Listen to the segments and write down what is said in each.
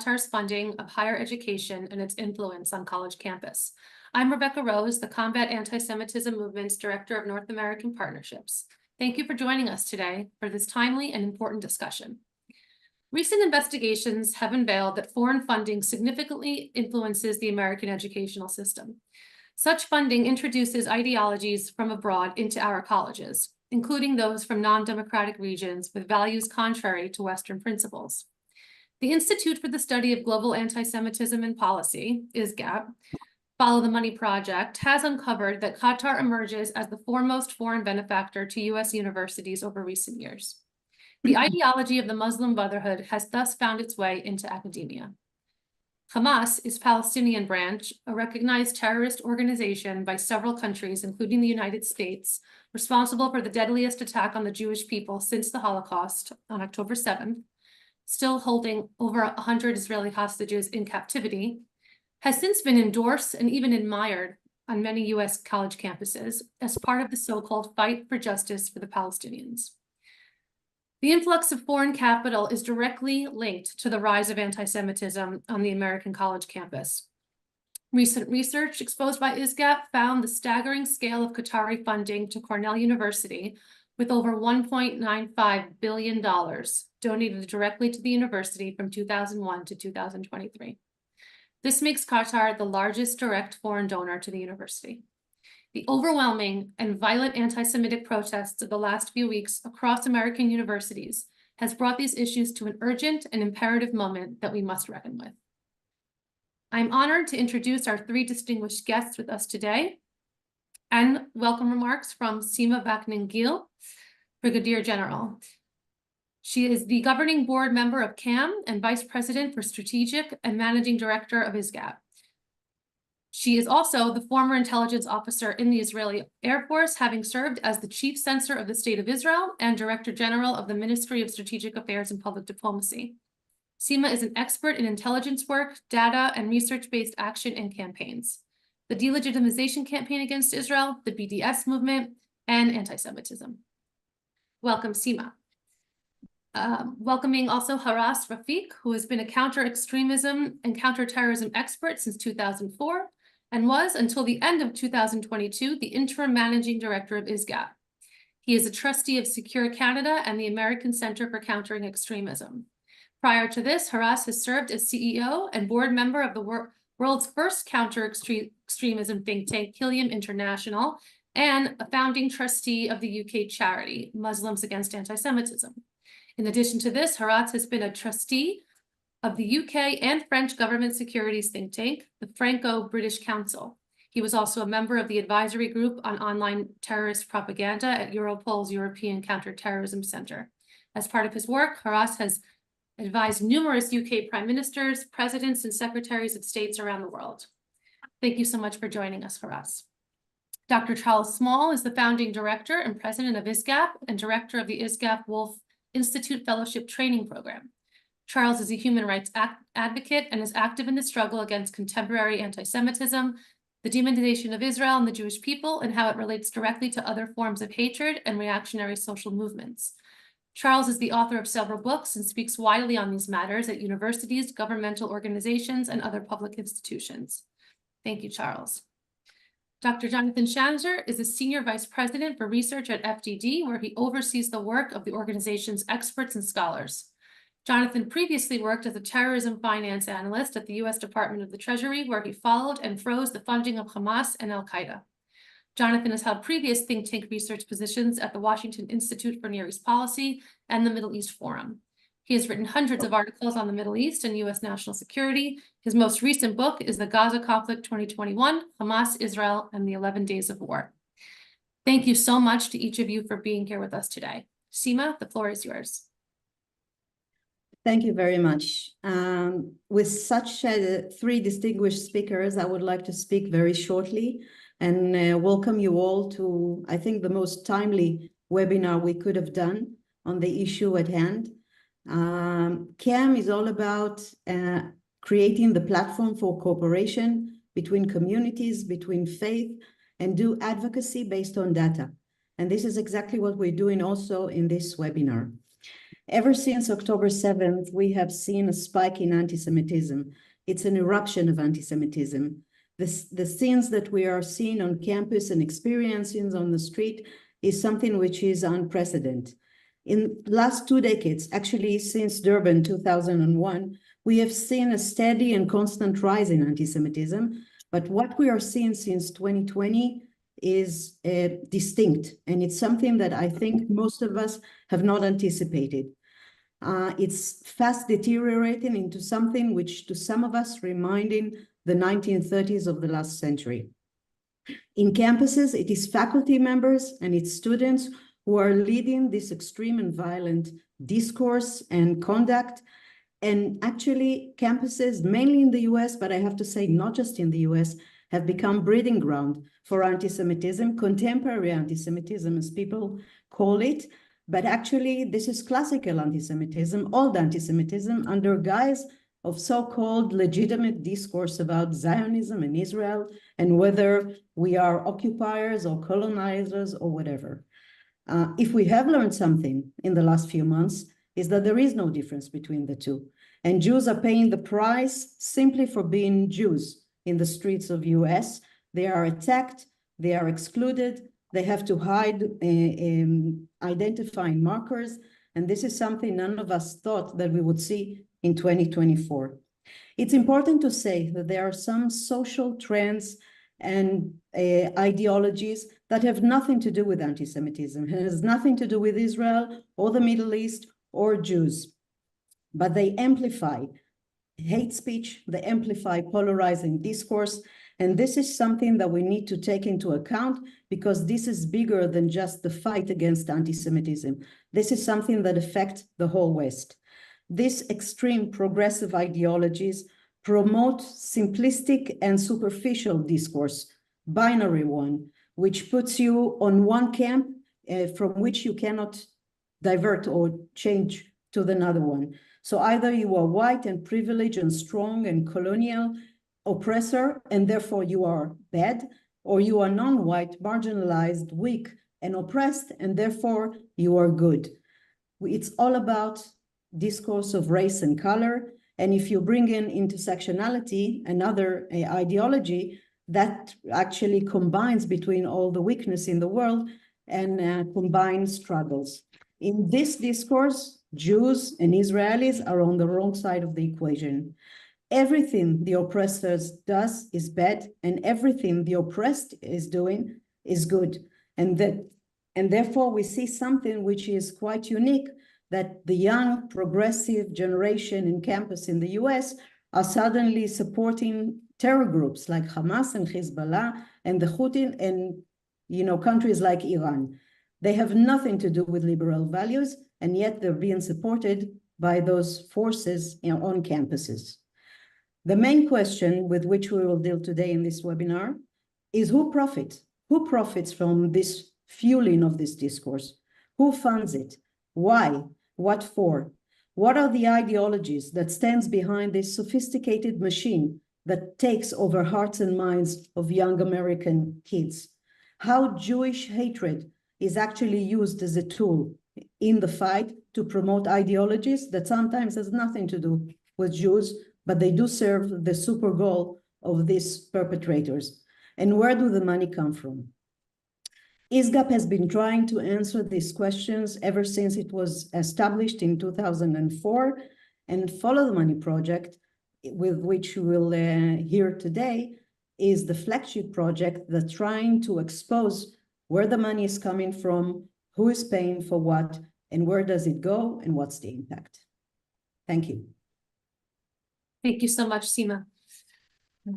Qatar's funding of higher education and its influence on college campus. I'm Rebecca Rose, the Combat Anti-Semitism Movement's Director of North American Partnerships. Thank you for joining us today for this timely and important discussion. Recent investigations have unveiled that foreign funding significantly influences the American educational system. Such funding introduces ideologies from abroad into our colleges, including those from non-democratic regions with values contrary to Western principles. The Institute for the Study of Global Anti-Semitism and Policy, ISGAP, Follow the Money Project, has uncovered that Qatar emerges as the foremost foreign benefactor to U.S. universities over recent years. The ideology of the Muslim Brotherhood has thus found its way into academia. Hamas is Palestinian branch, a recognized terrorist organization by several countries, including the United States, responsible for the deadliest attack on the Jewish people since the Holocaust on October 7th, still holding over 100 Israeli hostages in captivity, has since been endorsed and even admired on many U.S. college campuses as part of the so-called fight for justice for the Palestinians. The influx of foreign capital is directly linked to the rise of anti-Semitism on the American college campus. Recent research exposed by ISGAP found the staggering scale of Qatari funding to Cornell University, with over $1.95 billion donated directly to the university from 2001 to 2023. This makes Qatar the largest direct foreign donor to the university. The overwhelming and violent anti-Semitic protests of the last few weeks across American universities has brought these issues to an urgent and imperative moment that we must reckon with. I'm honored to introduce our three distinguished guests with us today, and welcome remarks from Sima Vaknin-Gil, Brigadier General. She is the governing board member of CAM and Vice President for Strategic and Managing Director of ISGAP. She is also the former intelligence officer in the Israeli Air Force, having served as the Chief Censor of the State of Israel and Director General of the Ministry of Strategic Affairs and Public Diplomacy. Sima is an expert in intelligence work, data, and research-based action and campaigns, the delegitimization campaign against Israel, the BDS movement, and anti-Semitism. Welcome, Sima. Welcoming also Haras Rafiq, who has been a counter-extremism and counterterrorism expert since 2004, and was, until the end of 2022, the interim managing director of ISGAP. He is a trustee of Secure Canada and the American Center for Countering Extremism. Prior to this, Haras has served as CEO and board member of the world's first counter-extremism think tank, Helium International, and a founding trustee of the UK charity, Muslims Against Anti-Semitism. In addition to this, Haras has been a trustee of the UK and French government securities think tank, the Franco-British Council. He was also a member of the advisory group on online terrorist propaganda at Europol's European Counterterrorism Center. As part of his work, Haras has advised numerous UK prime ministers, presidents, and secretaries of states around the world. Thank you so much for joining us, Haras. Dr. Charles Small is the founding director and president of ISGAP and director of the ISGAP Wolf Institute Fellowship Training Program. Charles is a human rights advocate and is active in the struggle against contemporary anti-Semitism, the demonization of Israel and the Jewish people, and how it relates directly to other forms of hatred and reactionary social movements. Charles is the author of several books and speaks widely on these matters at universities, governmental organizations, and other public institutions. Thank you, Charles. Dr. Jonathan Schanzer is a senior vice president for research at FDD, where he oversees the work of the organization's experts and scholars. Jonathan previously worked as a terrorism finance analyst at the U.S. Department of the Treasury, where he followed and froze the funding of Hamas and Al-Qaeda. Jonathan has held previous think tank research positions at the Washington Institute for Near East Policy and the Middle East Forum. He has written hundreds of articles on the Middle East and U.S. national security. His most recent book is The Gaza Conflict 2021, Hamas, Israel, and the 11 Days of War. Thank you so much to each of you for being here with us today. Sima, the floor is yours. Thank you very much. With such three distinguished speakers, I would like to speak very shortly and welcome you all to, I think, the most timely webinar we could have done on the issue at hand. CAM is all about creating the platform for cooperation between communities, between faith, and do advocacy based on data. And this is exactly what we're doing also in this webinar. Ever since October 7th, we have seen a spike in anti-Semitism. It's an eruption of anti-Semitism. The scenes that we are seeing on campus and experiencing on the street is something which is unprecedented. In the last 2 decades, actually since Durban 2001, we have seen a steady and constant rise in anti-Semitism, but what we are seeing since 2020 is distinct, and it's something that I think most of us have not anticipated. It's fast deteriorating into something which to some of us reminding the 1930s of the last century. In campuses, it is faculty members and its students who are leading this extreme and violent discourse and conduct. And actually, campuses, mainly in the US, but I have to say not just in the US, have become breeding ground for anti-Semitism, contemporary anti-Semitism, as people call it. But actually, this is classical anti-Semitism, old anti-Semitism, under guise of so-called legitimate discourse about Zionism and Israel, and whether we are occupiers or colonizers or whatever. If we have learned something in the last few months, is that there is no difference between the two. And Jews are paying the price simply for being Jews in the streets of US. They are attacked, they are excluded, they have to hide identifying markers. And this is something none of us thought that we would see in 2024. It's important to say that there are some social trends and ideologies that have nothing to do with anti-Semitism. It has nothing to do with Israel or the Middle East or Jews, but they amplify hate speech, they amplify polarizing discourse, and this is something that we need to take into account because this is bigger than just the fight against anti-Semitism. This is something that affects the whole West. These extreme progressive ideologies promote simplistic and superficial discourse, binary one, which puts you on one camp from which you cannot divert or change to another one. So either you are white and privileged and strong and colonial oppressor, and therefore you are bad, or you are non-white, marginalized, weak, and oppressed, and therefore you are good. It's all about discourse of race and color. And if you bring in intersectionality, another ideology that actually combines between all the weakness in the world and combines struggles. In this discourse, Jews and Israelis are on the wrong side of the equation. Everything the oppressors does is bad, and everything the oppressed is doing is good. And therefore we see something which is quite unique, that the young progressive generation in campus in the US are suddenly supporting terror groups like Hamas and Hezbollah and the Houthi and countries like Iran. They have nothing to do with liberal values, and yet they're being supported by those forces on campuses. The main question with which we will deal today in this webinar is who profits? Who profits from this fueling of this discourse? Who funds it? Why? What for? What are the ideologies that stands behind this sophisticated machine that takes over hearts and minds of young American kids? How Jewish hatred is actually used as a tool in the fight to promote ideologies that sometimes has nothing to do with Jews, but they do serve the super goal of these perpetrators. And where do the money come from? ISGAP has been trying to answer these questions ever since it was established in 2004, and Follow the Money project, with which we will hear today, is the flagship project that's trying to expose where the money is coming from, who is paying for what, and where does it go, and what's the impact. Thank you. Thank you so much, Seema.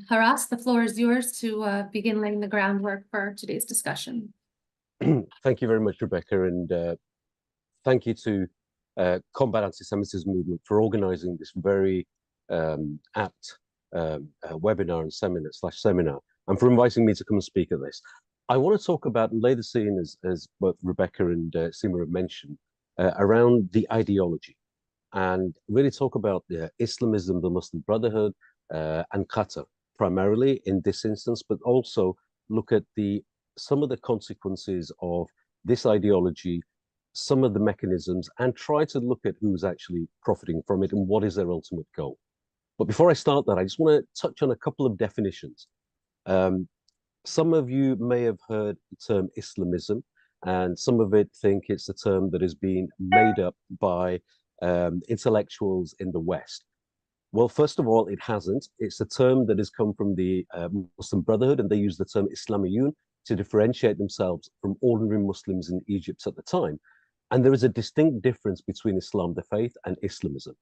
Haras, the floor is yours to begin laying the groundwork for today's discussion. Thank you very much, Rebecca, and thank you to Combat Anti-Semitism Movement for organizing this very apt webinar and seminar, and for inviting me to come and speak at this. I want to talk about and lay the scene, as both Rebecca and Seema have mentioned, around the ideology, and really talk about Islamism, the Muslim Brotherhood, and Qatar, primarily in this instance, but also look at some of the consequences of this ideology some of the mechanisms, and try to look at who's actually profiting from it and what is their ultimate goal. But before I start that, I just want to touch on a couple of definitions. Some of you may have heard the term Islamism, and some of it think it's a term that has been made up by intellectuals in the West. Well, first of all, it hasn't. It's a term that has come from the Muslim Brotherhood, and they use the term Islamiyun to differentiate themselves from ordinary Muslims in Egypt at the time. And there is a distinct difference between Islam, the faith, and Islamism.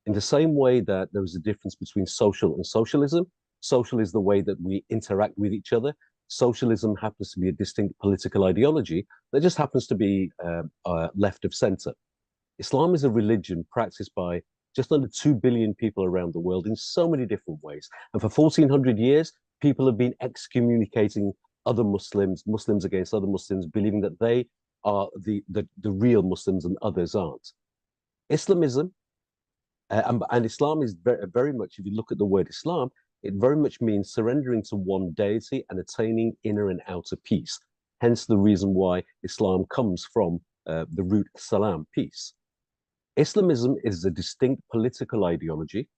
In the same way that there is a difference between social and socialism, social is the way that we interact with each other. Socialism happens to be a distinct political ideology that just happens to be left of center. Islam is a religion practiced by just under 2 billion people around the world in so many different ways. And for 1400 years, people have been excommunicating other Muslims, Muslims against other Muslims, believing that they are the real Muslims and others aren't. Islamism and Islam is very much, if you look at the word Islam, it very much means surrendering to one deity and attaining inner and outer peace. Hence the reason why Islam comes from the root salam, peace. Islamism is a distinct political ideology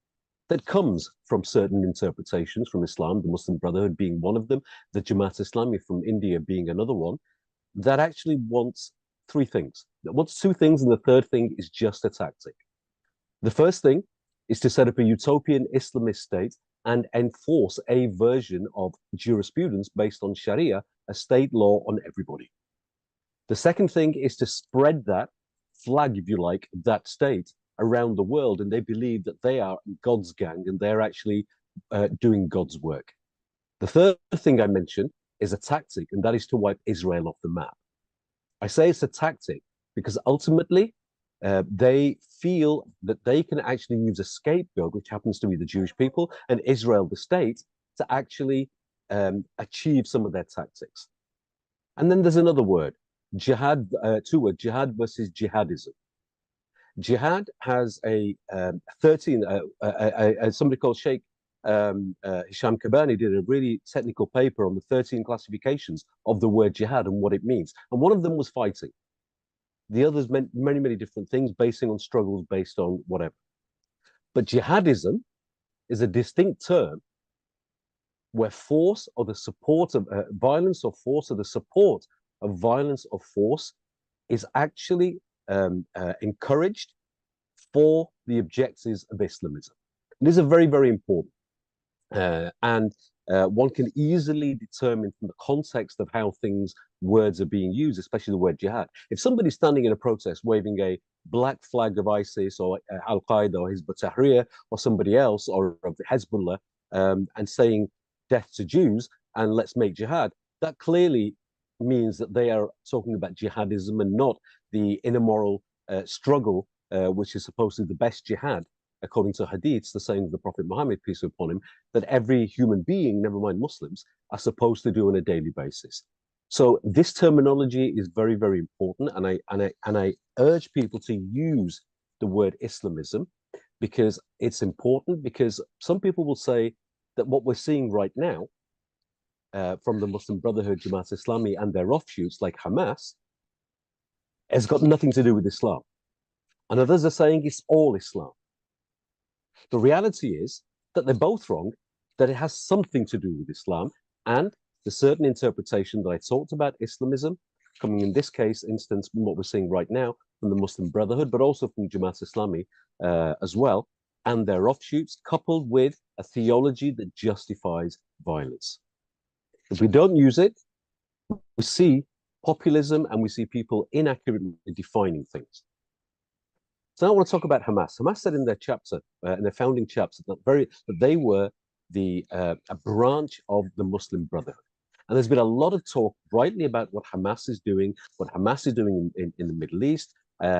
that comes from certain interpretations from Islam, the Muslim Brotherhood being one of them, the Jamaat Islami from India being another one, that actually wants three things. It wants two things, and the third thing is just a tactic. The first thing is to set up a utopian Islamist state and enforce a version of jurisprudence based on Sharia, a state law on everybody. The second thing is to spread that flag, if you like, that state around the world, and they believe that they are God's gang and they're actually doing God's work. The third thing I mentioned is a tactic, and that is to wipe Israel off the map. I say it's a tactic because ultimately they feel that they can actually use a scapegoat, which happens to be the Jewish people, and Israel, the state, to actually achieve some of their tactics. And then there's another word, jihad, two words, jihad versus jihadism. Jihad has a 13, somebody called Sheikh Hisham Kabani did a really technical paper on the 13 classifications of the word jihad and what it means. And one of them was fighting. The others meant many, many different things, basing on struggles based on whatever. But jihadism is a distinct term where force or the support of violence or force or the support of violence or force is actually encouraged for the objectives of Islamism. And these are very, very important. And one can easily determine from the context of how words are being used, especially the word jihad. If somebody's standing in a protest waving a black flag of ISIS or Al-Qaeda or Hizb ut-Tahrir or somebody else or of Hezbollah and saying death to Jews and let's make jihad, that clearly means that they are talking about jihadism and not the inner moral struggle, which is supposedly the best jihad, according to hadiths, the saying of the Prophet Muhammad, peace be upon him, that every human being, never mind Muslims, are supposed to do on a daily basis. So this terminology is very, very important, and I urge people to use the word Islamism because it's important. Because some people will say that what we're seeing right now from the Muslim Brotherhood, Jamaat Islami, and their offshoots like Hamas has got nothing to do with Islam, and others are saying it's all Islam. The reality is that they're both wrong, that it has something to do with Islam, and the certain interpretation that I talked about Islamism, coming in this instance, from what we're seeing right now from the Muslim Brotherhood, but also from Jamaat Islami as well, and their offshoots, coupled with a theology that justifies violence. If we don't use it, we see populism and we see people inaccurately defining things. So now I want to talk about Hamas. Hamas said in their chapter, in their founding chapter, that they were a branch of the Muslim Brotherhood. And there's been a lot of talk rightly about what Hamas is doing in the Middle East,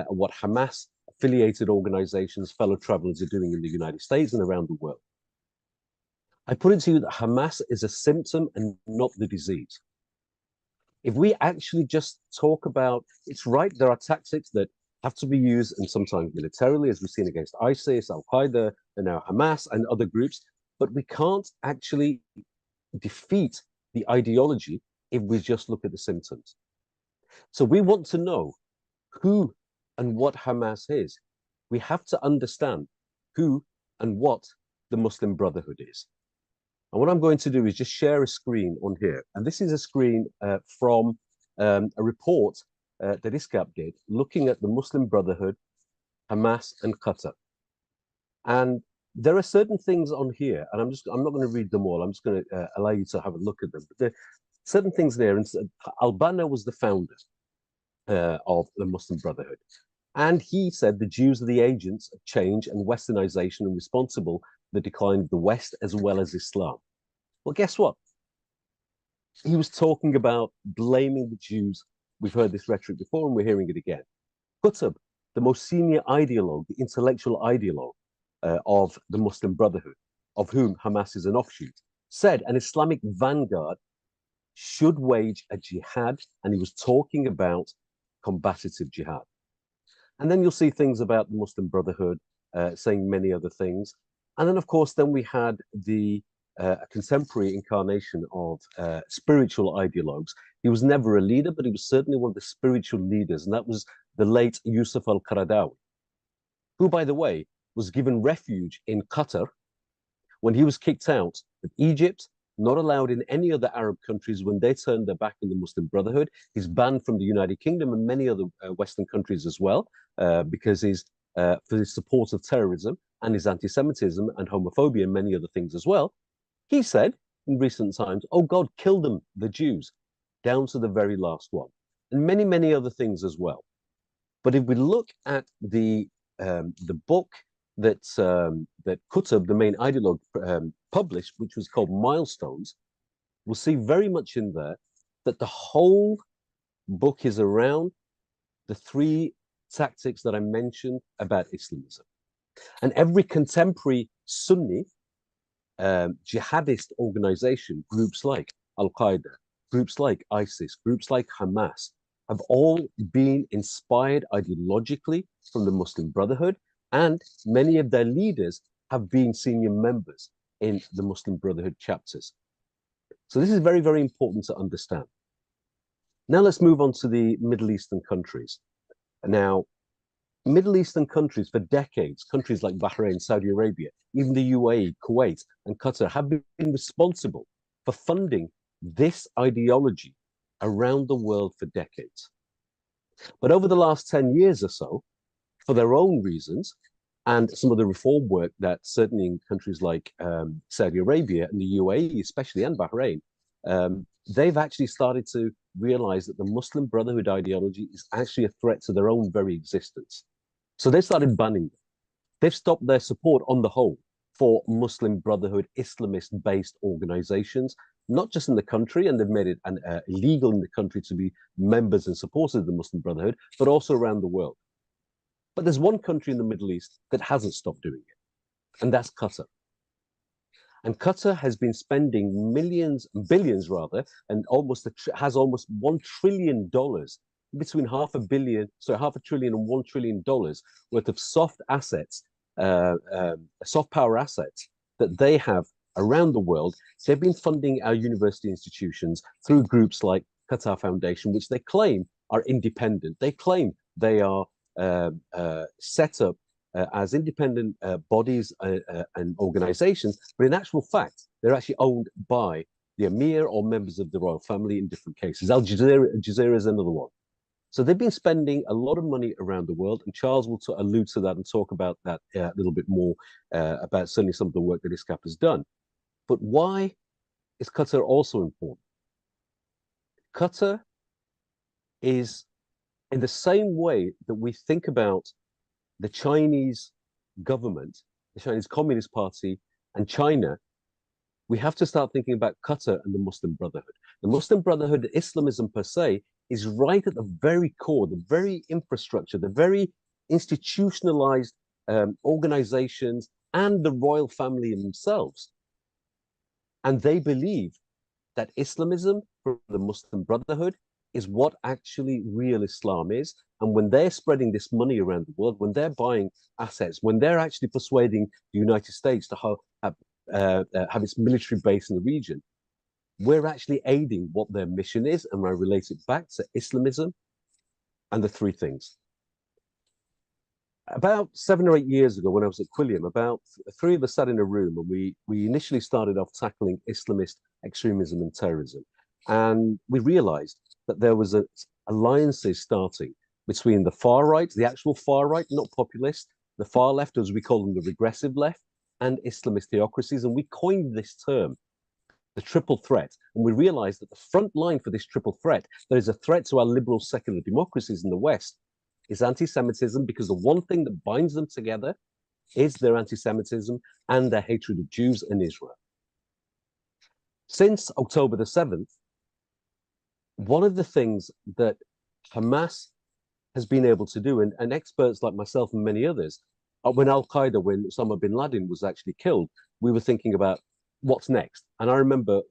what Hamas-affiliated organizations, fellow travelers are doing in the United States and around the world. I put it to you that Hamas is a symptom and not the disease. If we actually just talk about, it's right, there are tactics that have to be used, and sometimes militarily, as we've seen against ISIS, Al-Qaeda, and now Hamas and other groups, but we can't actually defeat the ideology if we just look at the symptoms. So we want to know who and what Hamas is, we have to understand who and what the Muslim Brotherhood is. And what I'm going to do is just share a screen on here. And this is a screen from a report that ISGAP did looking at the Muslim Brotherhood, Hamas, and Qatar. And there are certain things on here, and I'm not going to read them all. I'm just going to allow you to have a look at them. But there are certain things there. And Al-Banna was the founder of the Muslim Brotherhood. And he said the Jews are the agents of change and westernization and responsible for the decline of the West as well as Islam. Well, guess what? He was talking about blaming the Jews. We've heard this rhetoric before and we're hearing it again. Qutb, the most senior ideologue, the intellectual ideologue of the Muslim Brotherhood, of whom Hamas is an offshoot, said an Islamic vanguard should wage a jihad, and he was talking about combative jihad. And then you'll see things about the Muslim Brotherhood saying many other things. And then, of course, then we had the contemporary incarnation of spiritual ideologues. He was never a leader, but he was certainly one of the spiritual leaders, and that was the late Yusuf al-Qaradawi, who, by the way, was given refuge in Qatar when he was kicked out of Egypt, not allowed in any other Arab countries when they turned their back on the Muslim Brotherhood. He's banned from the United Kingdom and many other Western countries as well, because he's for his support of terrorism and his anti-Semitism and homophobia and many other things as well. He said in recent times, oh God, kill them, the Jews, down to the very last one, and many, many other things as well. But if we look at the book that Qutb, the main ideologue, published, which was called Milestones, we'll see very much in there that the whole book is around the three tactics that I mentioned about Islamism. And every contemporary Sunni jihadist organization, groups like Al-Qaeda, groups like ISIS, groups like Hamas, have all been inspired ideologically from the Muslim Brotherhood, and many of their leaders have been senior members in the Muslim Brotherhood chapters. So this is very, very important to understand. Now let's move on to the Middle Eastern countries. Now, Middle Eastern countries for decades, countries like Bahrain, Saudi Arabia, even the UAE, Kuwait, and Qatar have been responsible for funding this ideology around the world for decades. But over the last 10 years or so, for their own reasons, and some of the reform work that certainly in countries like Saudi Arabia and the UAE, especially, and Bahrain, they've actually started to realize that the Muslim Brotherhood ideology is actually a threat to their own very existence. So they started banning them. They've stopped their support on the whole for Muslim Brotherhood Islamist-based organizations, not just in the country, and they've made it illegal in the country to be members and supporters of the Muslim Brotherhood, but also around the world. But there's one country in the Middle East that hasn't stopped doing it, and that's Qatar. And Qatar has been spending billions rather, and has almost $1 trillion, between $500 billion and $1 trillion worth of soft assets, soft power assets that they have around the world. They've been funding our university institutions through groups like Qatar Foundation, which they claim are independent. They claim they are set up as independent bodies and organizations, but in actual fact, they're actually owned by the emir or members of the royal family in different cases. Al Jazeera is another one. So they've been spending a lot of money around the world, and Charles will allude to that and talk about that a little bit more, about certainly some of the work that ISGAP has done. But why is Qatar also important? Qatar is, in the same way that we think about the Chinese government, the Chinese Communist Party, and China, we have to start thinking about Qatar and the Muslim Brotherhood. The Muslim Brotherhood, Islamism per se, is right at the very core, the very infrastructure, the very institutionalized organizations and the royal family themselves. And they believe that Islamism, from the Muslim Brotherhood, is what actually real Islam is. And when they're spreading this money around the world, when they're buying assets, when they're actually persuading the United States to have its military base in the region, we're actually aiding what their mission is. And I relate it back to Islamism. and the three things. About 7 or 8 years ago, when I was at Quilliam, about three of us sat in a room, and we initially started off tackling Islamist extremism and terrorism. And we realized that there was alliances starting between the far right, the actual far right, not populist, the far left, as we call them, the regressive left, and Islamist theocracies. And we coined this term, the triple threat. And we realized that the front line for this triple threat, there is a threat to our liberal secular democracies in the West, is anti-Semitism, because the one thing that binds them together is their anti-Semitism and their hatred of Jews and Israel. Since October the 7th, one of the things that Hamas has been able to do, and experts like myself and many others, when Al-Qaeda, when Osama bin Laden was actually killed, we were thinking about what's next. And I remember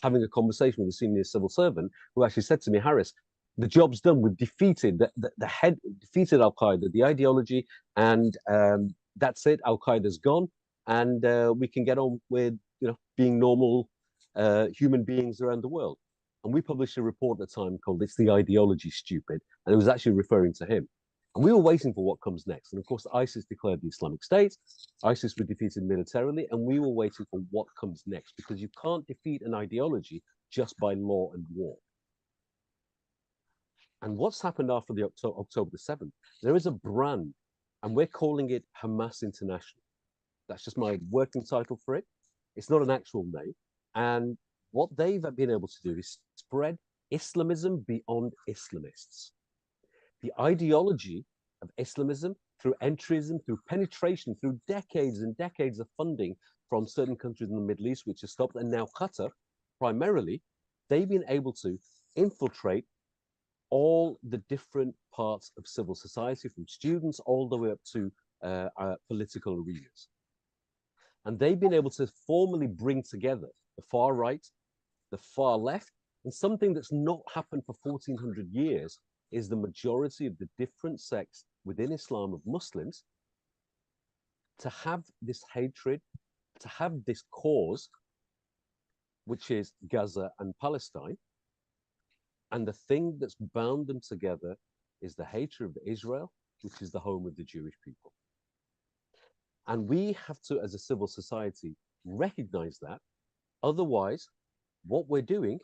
having a conversation with a senior civil servant who actually said to me, Harris, the job's done. We've defeated defeated Al-Qaeda, the ideology, and that's it. Al-Qaeda's gone, and we can get on with being normal human beings around the world. And we published a report at the time called "It's the Ideology, Stupid," and it was actually referring to him. And we were waiting for what comes next. And of course, ISIS declared the Islamic State. ISIS were defeated militarily, and we were waiting for what comes next, because you can't defeat an ideology just by law and war. And what's happened after the October the 7th, there is a brand, and we're calling it Hamas International. That's just my working title for it. It's not an actual name. And what they've been able to do is spread Islamism beyond Islamists. The ideology of Islamism, through entrism, through penetration, through decades and decades of funding from certain countries in the Middle East, which has stopped, and now Qatar, primarily, they've been able to infiltrate all the different parts of civil society, from students all the way up to political arenas. And they've been able to formally bring together the far right, the far left, and something that's not happened for 1400 years is the majority of the different sects within Islam of Muslims to have this hatred, to have this cause, which is Gaza and Palestine. And the thing that's bound them together is the hatred of Israel, which is the home of the Jewish people. And we have to, as a civil society, recognize that. Otherwise, what we're doing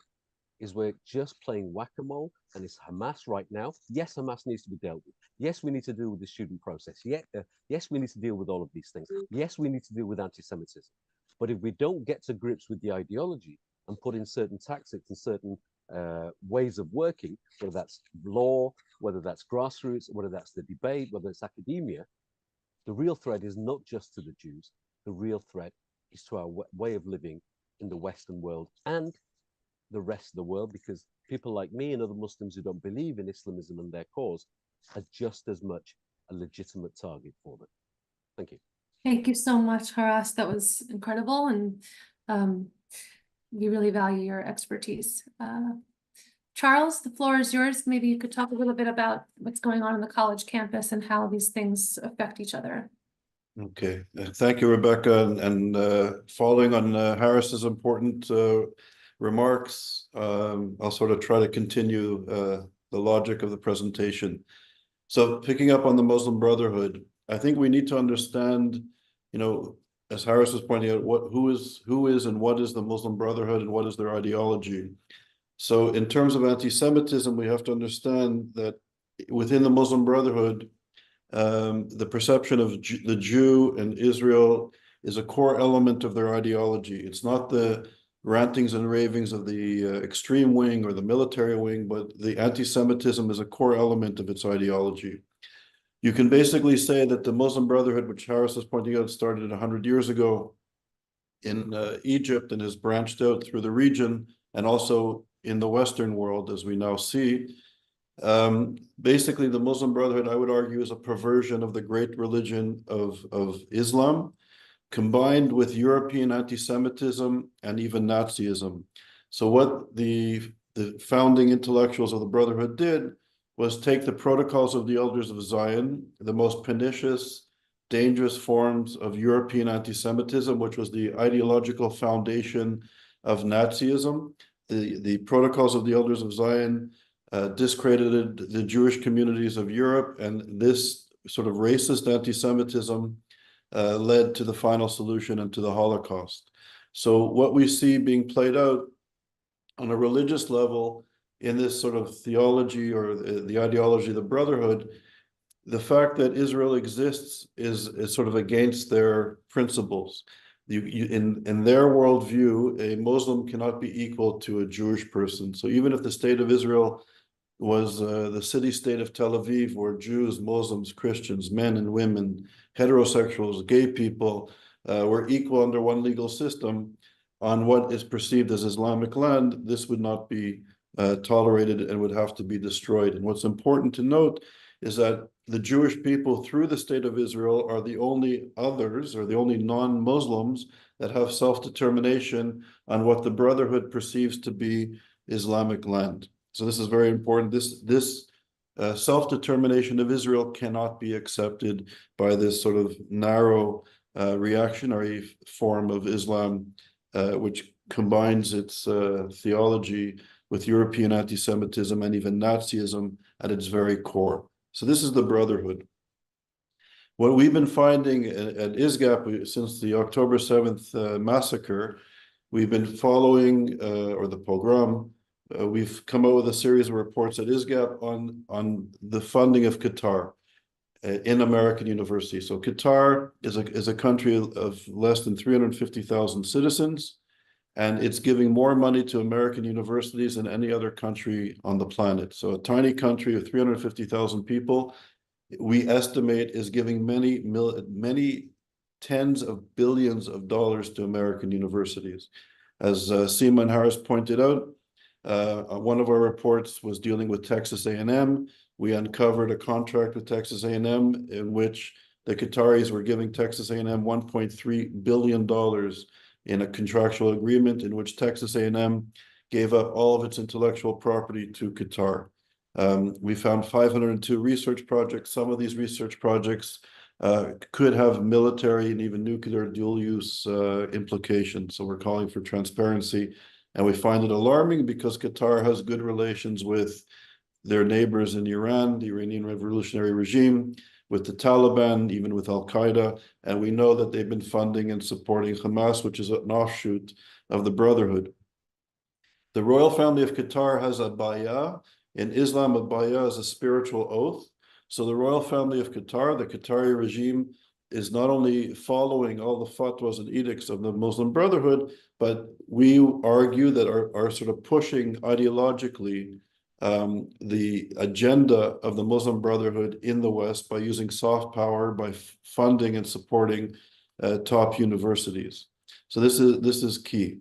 is we're just playing whack-a-mole, and it's Hamas right now. Yes, Hamas needs to be dealt with. Yes, we need to deal with the student process. Yes, we need to deal with all of these things. Yes, we need to deal with anti-Semitism. But if we don't get to grips with the ideology and put in certain tactics and certain ways of working, whether that's law, whether that's grassroots, whether that's the debate, whether it's academia, the real threat is not just to the Jews. The real threat is to our way of living in the Western world and the rest of the world, because people like me and other Muslims who don't believe in Islamism and their cause are just as much a legitimate target for them. Thank you. Thank you so much, Haras. That was incredible, and we really value your expertise. Charles, the floor is yours. Maybe you could talk a little bit about what's going on the college campus and how these things affect each other. Okay, thank you, Rebecca. And following on Harris's important remarks, I'll sort of try to continue the logic of the presentation. So picking up on the Muslim Brotherhood, I think we need to understand, as Harris was pointing out, who is and what is the Muslim Brotherhood and what is their ideology. So in terms of anti-Semitism, we have to understand that within the Muslim Brotherhood, the perception of the Jew and Israel is a core element of their ideology. It's not the rantings and ravings of the extreme wing or the military wing, but the anti-Semitism is a core element of its ideology. You can basically say that the Muslim Brotherhood, which Harris is pointing out, started 100 years ago in Egypt and has branched out through the region and also in the Western world, as we now see. Basically, the Muslim Brotherhood, I would argue, is a perversion of the great religion of Islam, combined with European anti-Semitism and even Nazism. So what the founding intellectuals of the Brotherhood did was take the protocols of the Elders of Zion, the most pernicious, dangerous forms of European anti-Semitism, which was the ideological foundation of Nazism. The protocols of the Elders of Zion discredited the Jewish communities of Europe, and this sort of racist anti-Semitism led to the final solution and to the Holocaust. So what we see being played out on a religious level in this sort of theology or the ideology of the Brotherhood, the fact that Israel exists is sort of against their principles. In their worldview, a Muslim cannot be equal to a Jewish person. So even if the state of Israel was the city-state of Tel Aviv, where Jews, Muslims, Christians, men and women, heterosexuals, gay people were equal under one legal system on what is perceived as Islamic land, this would not be tolerated and would have to be destroyed. And what's important to note is that the Jewish people through the state of Israel are the only others, or the only non-Muslims that have self-determination on what the Brotherhood perceives to be Islamic land. So this is very important. This self-determination of Israel cannot be accepted by this sort of narrow reactionary form of Islam, which combines its theology with European anti-Semitism and even Nazism at its very core. So this is the Brotherhood. What we've been finding at ISGAP since the October 7th massacre, we've been following, or the pogrom, we've come out with a series of reports at ISGAP on the funding of Qatar in American universities. So Qatar is a country of less than 350,000 citizens, and it's giving more money to American universities than any other country on the planet. So a tiny country of 350,000 people, we estimate, is giving many tens of billions of dollars to American universities. As Seema and Harris pointed out, one of our reports was dealing with Texas A&M. We uncovered a contract with Texas A&M in which the Qataris were giving Texas A&M $1.3 billion in a contractual agreement in which Texas A&M gave up all of its intellectual property to Qatar. We found 502 research projects. Some of these research projects could have military and even nuclear dual-use implications. So we're calling for transparency. And we find it alarming because Qatar has good relations with their neighbors in Iran, the Iranian Revolutionary Regime, with the Taliban, even with Al-Qaeda. And we know that they've been funding and supporting Hamas, which is an offshoot of the Brotherhood. The royal family of Qatar has a bay'ah. In Islam, a bay'ah is a spiritual oath. So the royal family of Qatar, the Qatari regime, is not only following all the fatwas and edicts of the Muslim Brotherhood, but we argue that are sort of pushing ideologically the agenda of the Muslim Brotherhood in the West by using soft power, by funding and supporting top universities. So this is key.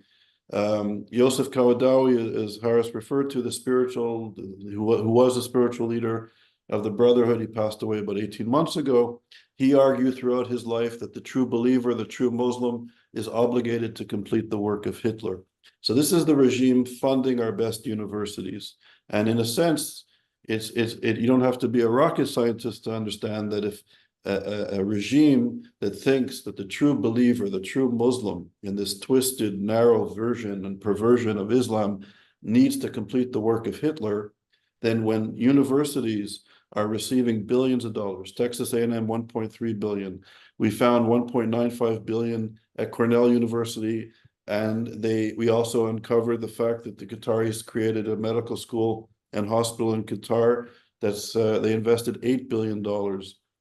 Yosef Kawadawi, as Harris referred to, who was a spiritual leader of the Brotherhood, he passed away about 18 months ago. He argued throughout his life that the true believer, the true Muslim, is obligated to complete the work of Hitler. So this is the regime funding our best universities. And in a sense, you don't have to be a rocket scientist to understand that if a regime that thinks that the true believer, the true Muslim, in this twisted, narrow version and perversion of Islam needs to complete the work of Hitler, then when universities are receiving billions of dollars, Texas A&M 1.3 billion, we found 1.95 billion at Cornell University, and we also uncovered the fact that the Qataris created a medical school and hospital in Qatar. They invested $8 billion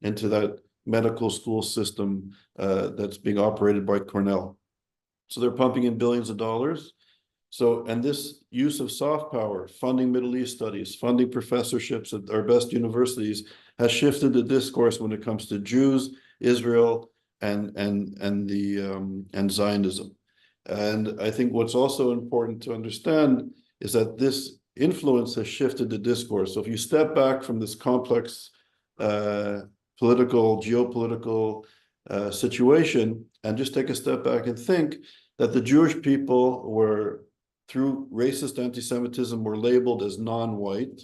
into that medical school system that's being operated by Cornell. So they're pumping in billions of dollars. So, and this use of soft power, funding Middle East studies, funding professorships at our best universities, has shifted the discourse when it comes to Jews, Israel, and Zionism. And I think what's also important to understand is that this influence has shifted the discourse. So if you step back from this complex geopolitical situation and just take a step back and think that the Jewish people were, through racist anti-Semitism, were labeled as non-white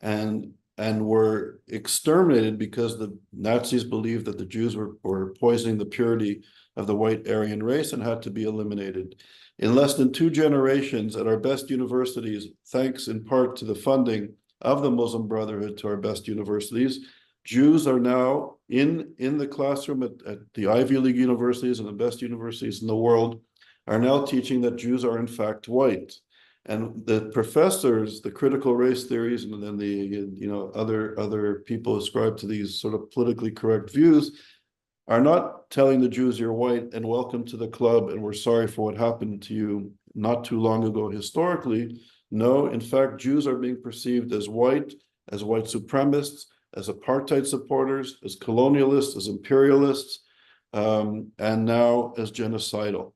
and were exterminated because the Nazis believed that the Jews were poisoning the purity of the white Aryan race and had to be eliminated. In less than 2 generations at our best universities, thanks in part to the funding of the Muslim Brotherhood to our best universities. Jews are now in the classroom at the Ivy League universities and the best universities in the world are now teaching that Jews are in fact white. And the professors, the critical race theories, and then the other people ascribed to these sort of politically correct views are not telling the Jews you're white and welcome to the club and we're sorry for what happened to you not too long ago historically. No, in fact, Jews are being perceived as white supremacists, as apartheid supporters, as colonialists, as imperialists, and now as genocidal.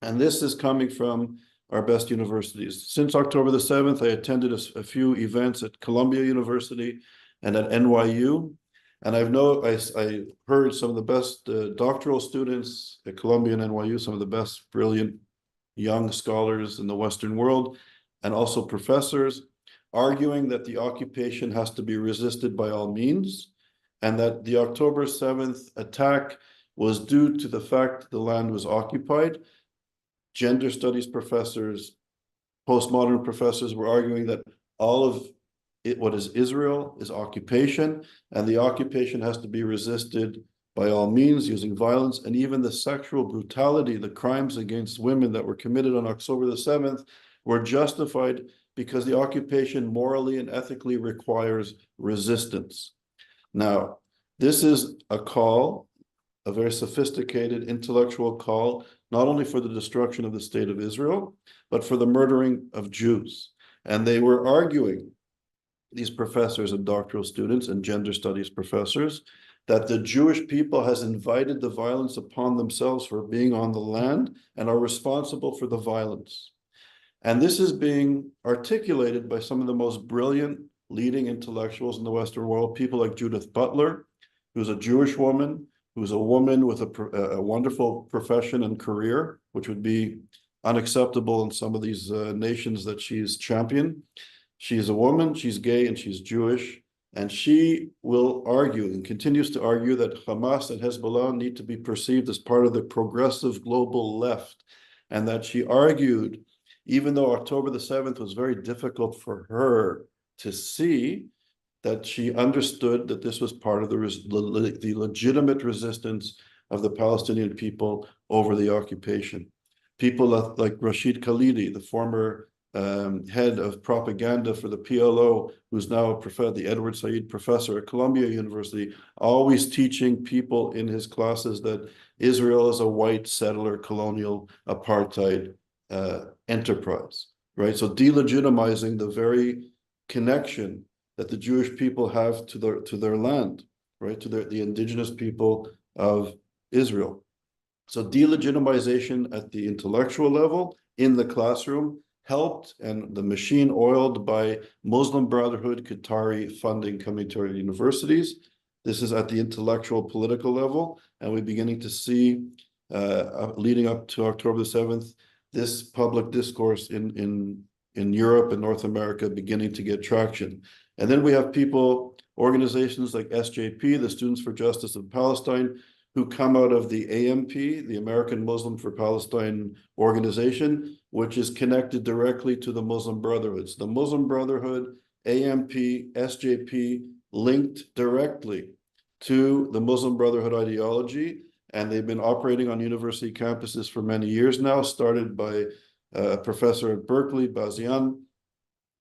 And this is coming from our best universities. Since October the 7th, I attended a few events at Columbia University and at NYU. And I heard some of the best doctoral students at Columbia and NYU, some of the best brilliant young scholars in the Western world, and also professors arguing that the occupation has to be resisted by all means, and that the October 7th attack was due to the fact the land was occupied. Gender studies professors, postmodern professors were arguing that all of what is Israel is occupation, and the occupation has to be resisted by all means using violence, and even the sexual brutality, the crimes against women that were committed on October the 7th were justified because the occupation morally and ethically requires resistance. Now, this is a call, a very sophisticated intellectual call, not only for the destruction of the state of Israel, but for the murdering of Jews. And they were arguing, these professors and doctoral students and gender studies professors, that the Jewish people has invited the violence upon themselves for being on the land and are responsible for the violence. And this is being articulated by some of the most brilliant leading intellectuals in the Western world, people like Judith Butler, who's a Jewish woman, who's a woman with a wonderful profession and career, which would be unacceptable in some of these nations that she's championed. She's a woman, she's gay, and she's Jewish. And she will argue and continues to argue that Hamas and Hezbollah need to be perceived as part of the progressive global left. And that she argued, even though October the 7th was very difficult for her to see, that she understood that this was part of the legitimate resistance of the Palestinian people over the occupation. People like Rashid Khalidi, the former head of propaganda for the PLO, who's now the Edward Said professor at Columbia University, always teaching people in his classes that Israel is a white settler colonial apartheid enterprise, right? So delegitimizing the very connection that the Jewish people have to their land, right? To the indigenous people of Israel. So delegitimization at the intellectual level in the classroom helped, and the machine oiled by Muslim Brotherhood Qatari funding coming to our universities. This is at the intellectual political level, and we're beginning to see, leading up to October the 7th, this public discourse in Europe and North America beginning to get traction. And then we have organizations like SJP, the Students for Justice of Palestine, who come out of the AMP, the American Muslim for Palestine organization, which is connected directly to the Muslim Brotherhoods. The Muslim Brotherhood, AMP, SJP, linked directly to the Muslim Brotherhood ideology, and they've been operating on university campuses for many years now, started by a professor at Berkeley, Bazian,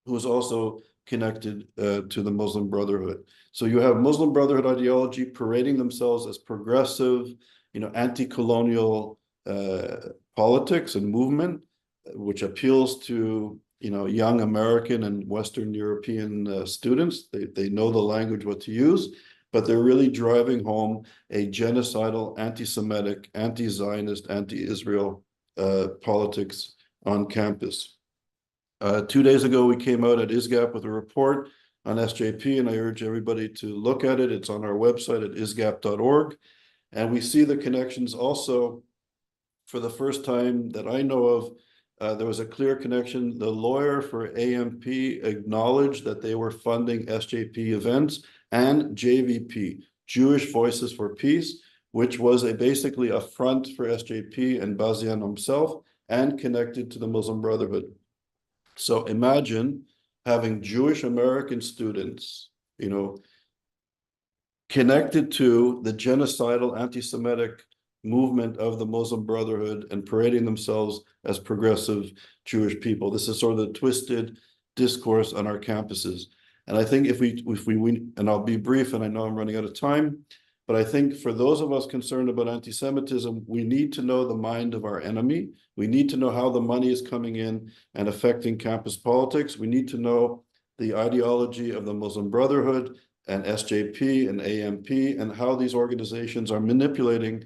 who is also connected to the Muslim Brotherhood. So you have Muslim Brotherhood ideology parading themselves as progressive, anti-colonial politics and movement, which appeals to, young American and Western European students. They know the language, what to use, but they're really driving home a genocidal, anti-Semitic, anti-Zionist, anti-Israel politics on campus. 2 days ago, we came out at ISGAP with a report on SJP, and I urge everybody to look at it. It's on our website at isgap.org. And we see the connections also, for the first time that I know of, there was a clear connection. The lawyer for AMP acknowledged that they were funding SJP events and JVP, Jewish Voices for Peace, which was basically a front for SJP and Bazian himself, and connected to the Muslim Brotherhood. So imagine having Jewish American students, you know, connected to the genocidal anti-Semitic movement of the Muslim Brotherhood and parading themselves as progressive Jewish people. This is sort of the twisted discourse on our campuses. And I think if we and I'll be brief, and I know I'm running out of time, but I think for those of us concerned about anti-Semitism, we need to know the mind of our enemy. We need to know how the money is coming in and affecting campus politics. We need to know the ideology of the Muslim Brotherhood and SJP and AMP, and how these organizations are manipulating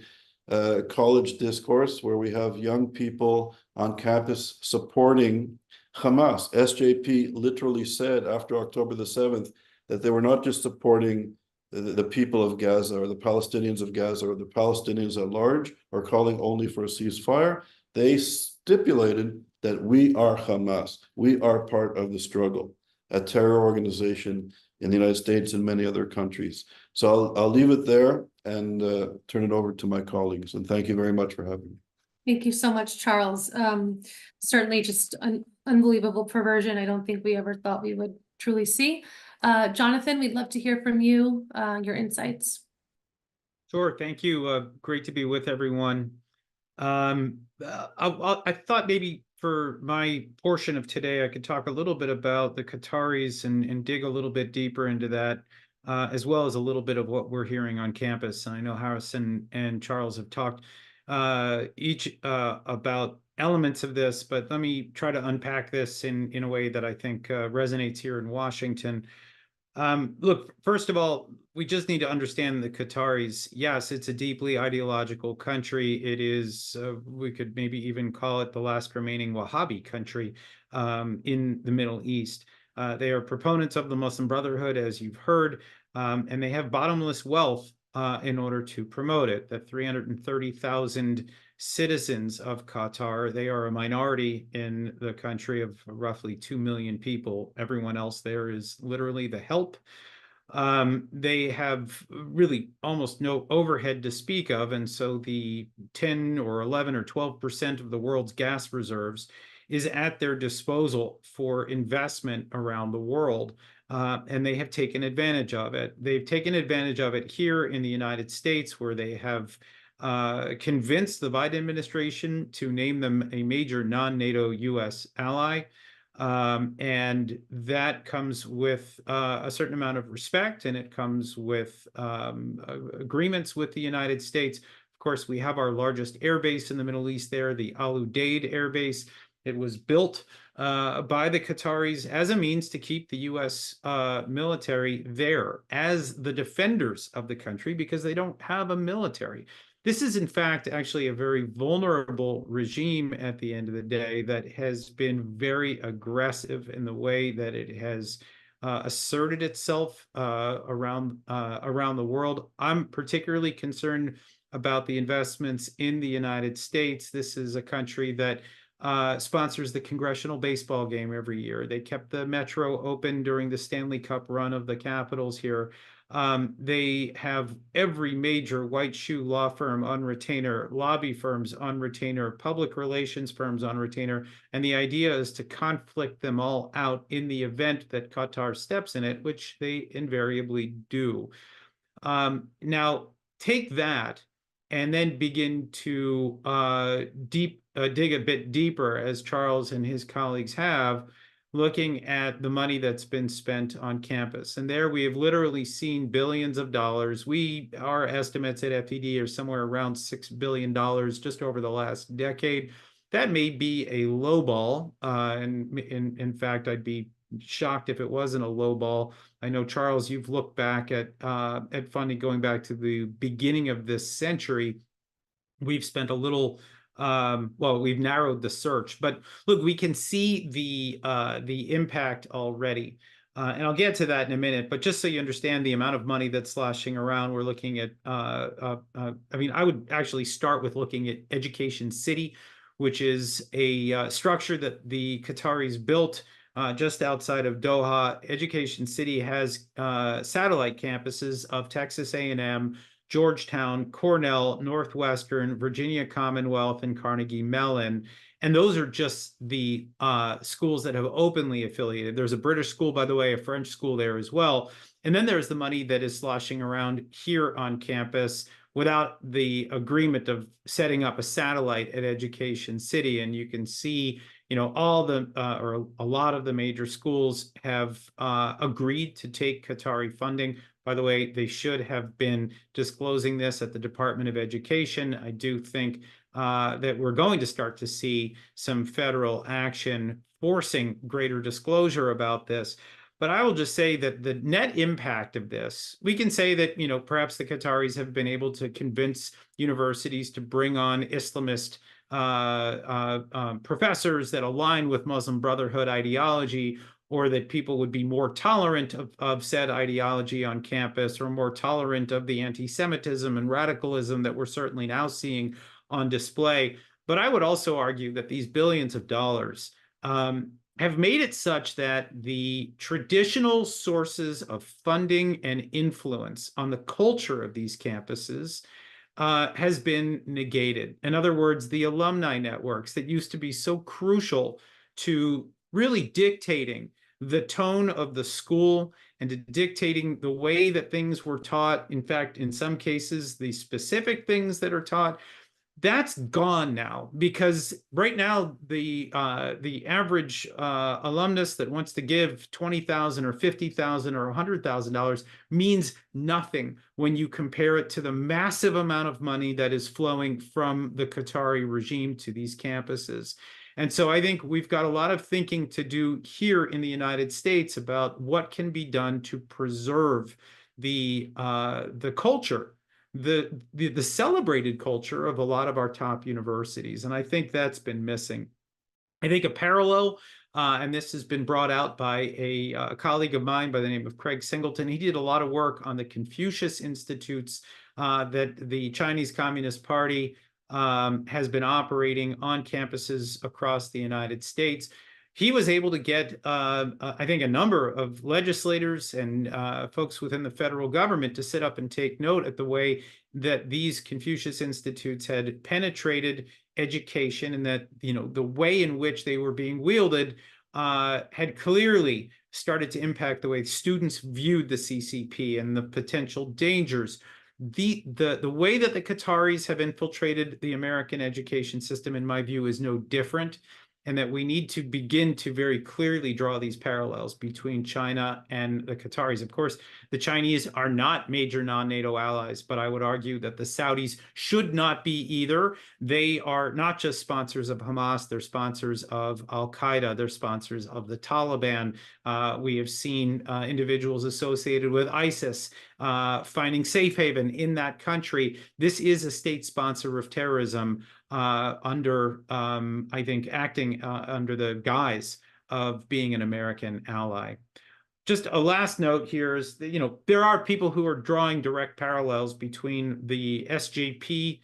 college discourse, where we have young people on campus supporting Hamas. SJP literally said after October the 7th that they were not just supporting the people of Gaza or the Palestinians of Gaza or the Palestinians at large, or calling only for a ceasefire. They stipulated that we are Hamas. We are part of the struggle, a terror organization in the United States and many other countries. So I'll leave it there and turn it over to my colleagues. And thank you very much for having me. Thank you so much, Charles. Certainly just an unbelievable perversion. I don't think we ever thought we would truly see. Jonathan, we'd love to hear from you, your insights. Sure, thank you. Great to be with everyone. I thought maybe for my portion of today, I could talk a little bit about the Qataris and dig a little bit deeper into that, as well as a little bit of what we're hearing on campus. I know Harrison and Charles have talked each about elements of this, but let me try to unpack this in a way that I think resonates here in Washington. Look, first of all, we just need to understand the Qataris. Yes, it's a deeply ideological country. It is, we could maybe even call it the last remaining Wahhabi country in the Middle East. They are proponents of the Muslim Brotherhood, as you've heard, and they have bottomless wealth in order to promote it. The 330,000 citizens of Qatar, they are a minority in the country of roughly 2 million people. Everyone else there is literally the help. They have really almost no overhead to speak of, and so the 10 or 11 or 12% of the world's gas reserves is at their disposal for investment around the world. And they have taken advantage of it. They've taken advantage of it here in the United States, where they have convinced the Biden administration to name them a major non-NATO U.S. ally. And that comes with a certain amount of respect, and it comes with agreements with the United States. Of course, we have our largest air base in the Middle East there, the Al Udeid Air Base. It was built by the Qataris as a means to keep the U.S. Military there as the defenders of the country, because they don't have a military. This is, in fact, actually a very vulnerable regime at the end of the day that has been very aggressive in the way that it has asserted itself around the world. I'm particularly concerned about the investments in the United States. This is a country that sponsors the congressional baseball game every year. They kept the Metro open during the Stanley Cup run of the Capitals here. They have every major white shoe law firm on retainer, lobby firms on retainer, public relations firms on retainer, and the idea is to conflict them all out in the event that Qatar steps in it, which they invariably do. Now, take that and then begin to dig a bit deeper, as Charles and his colleagues have, looking at the money that's been spent on campus. And there we have literally seen billions of dollars. Our estimates at FED are somewhere around $6 billion just over the last decade. That may be a low ball. And in fact, I'd be shocked if it wasn't a low ball. I know, Charles, you've looked back at funding going back to the beginning of this century. We've spent a little, well, we've narrowed the search, but look, we can see the impact already. And I'll get to that in a minute, but just so you understand the amount of money that's sloshing around, we're looking at, I mean, I would actually start with looking at Education City, which is a structure that the Qataris built just outside of Doha. Education City has satellite campuses of Texas A&M, Georgetown, Cornell, Northwestern, Virginia Commonwealth, and Carnegie Mellon. And those are just the schools that have openly affiliated. There's a British school, by the way, a French school there as well. And then there's the money that is sloshing around here on campus without the agreement of setting up a satellite at Education City. And you can see, you know, all the or a lot of the major schools have agreed to take Qatari funding. By the way, they should have been disclosing this at the Department of Education. I do think that we're going to start to see some federal action forcing greater disclosure about this. But I will just say that the net impact of this, we can say that, you know, perhaps the Qataris have been able to convince universities to bring on Islamist professors that align with Muslim Brotherhood ideology, or that people would be more tolerant of said ideology on campus, or more tolerant of the anti-Semitism and radicalism that we're certainly now seeing on display. But I would also argue that these billions of dollars have made it such that the traditional sources of funding and influence on the culture of these campuses has been negated. In other words, the alumni networks that used to be so crucial to really dictating the tone of the school and to dictating the way that things were taught. In fact, in some cases, the specific things that are taught, that's gone now, because right now the average alumnus that wants to give $20,000 or $50,000 or $100,000 means nothing when you compare it to the massive amount of money that is flowing from the Qatari regime to these campuses. And so I think we've got a lot of thinking to do here in the United States about what can be done to preserve the culture, the celebrated culture of a lot of our top universities. And I think that's been missing. I think a parallel, and this has been brought out by a colleague of mine by the name of Craig Singleton. He did a lot of work on the Confucius Institutes that the Chinese Communist Party has been operating on campuses across the United States. He was able to get, I think, a number of legislators and folks within the federal government to sit up and take note at the way that these Confucius Institutes had penetrated education, and that, you know, the way in which they were being wielded had clearly started to impact the way students viewed the CCP and the potential dangers. The way that the Qataris have infiltrated the American education system, in my view, is no different, and that we need to begin to very clearly draw these parallels between China and the Qataris. Of course, the Chinese are not major non-NATO allies, but I would argue that the Saudis should not be either. They are not just sponsors of Hamas, they're sponsors of Al-Qaeda, they're sponsors of the Taliban. We have seen individuals associated with ISIS finding safe haven in that country. This is a state sponsor of terrorism, under, I think, acting under the guise of being an American ally. Just a last note here is that, you know, there are people who are drawing direct parallels between the SJP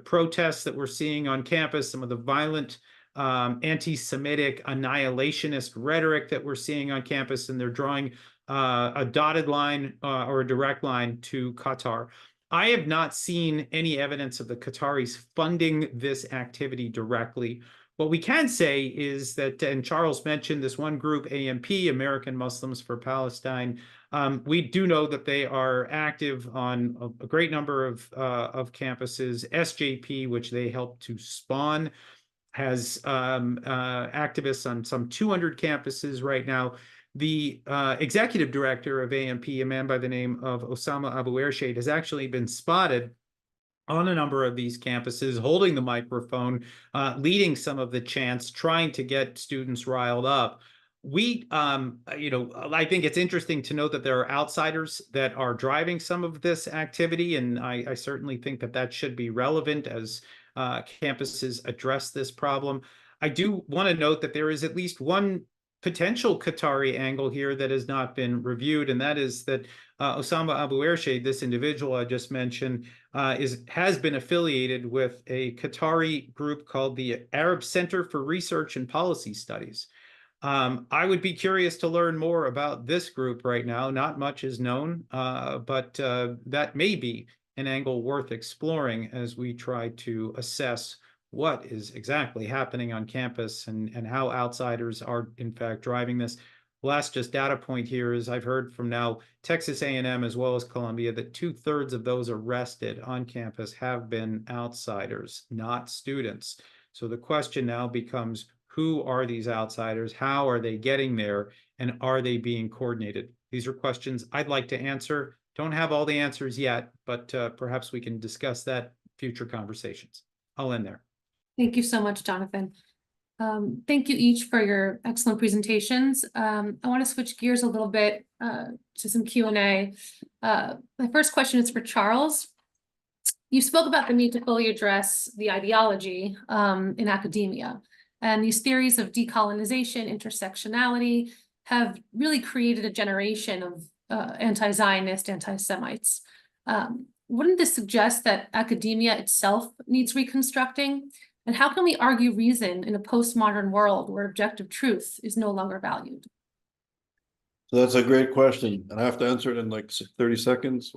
protests that we're seeing on campus, some of the violent anti-Semitic annihilationist rhetoric that we're seeing on campus, and they're drawing a dotted line or a direct line to Qatar. I have not seen any evidence of the Qataris funding this activity directly. What we can say is that, and Charles mentioned this one group, AMP, American Muslims for Palestine. We do know that they are active on a great number of campuses. SJP, which they helped to spawn, has activists on some 200 campuses right now. The executive director of AMP, a man by the name of Osama Abu Ershad, has actually been spotted on a number of these campuses, holding the microphone, leading some of the chants, trying to get students riled up. We, you know, I think it's interesting to note that there are outsiders that are driving some of this activity, and I certainly think that that should be relevant as campuses address this problem. I do want to note that there is at least one potential Qatari angle here that has not been reviewed, and that is that Osama Abu Ershad, this individual I just mentioned, has been affiliated with a Qatari group called the Arab Center for Research and Policy Studies. I would be curious to learn more about this group right now. Not much is known, but that may be an angle worth exploring as we try to assess what is exactly happening on campus and how outsiders are in fact driving this. Last just data point here is I've heard from now Texas A&M as well as Columbia that 2/3 of those arrested on campus have been outsiders, not students. So the question now becomes, who are these outsiders? How are they getting there? And are they being coordinated? These are questions I'd like to answer. Don't have all the answers yet, but perhaps we can discuss that in future conversations. I'll end there. Thank you so much, Jonathan. Thank you each for your excellent presentations. I want to switch gears a little bit to some Q&A. My first question is for Charles. You spoke about the need to fully address the ideology in academia, and these theories of decolonization, intersectionality have really created a generation of anti-Zionist, anti-Semites. Wouldn't this suggest that academia itself needs reconstructing? And how can we argue reason in a postmodern world where objective truth is no longer valued? So that's a great question, and I have to answer it in like 30 seconds.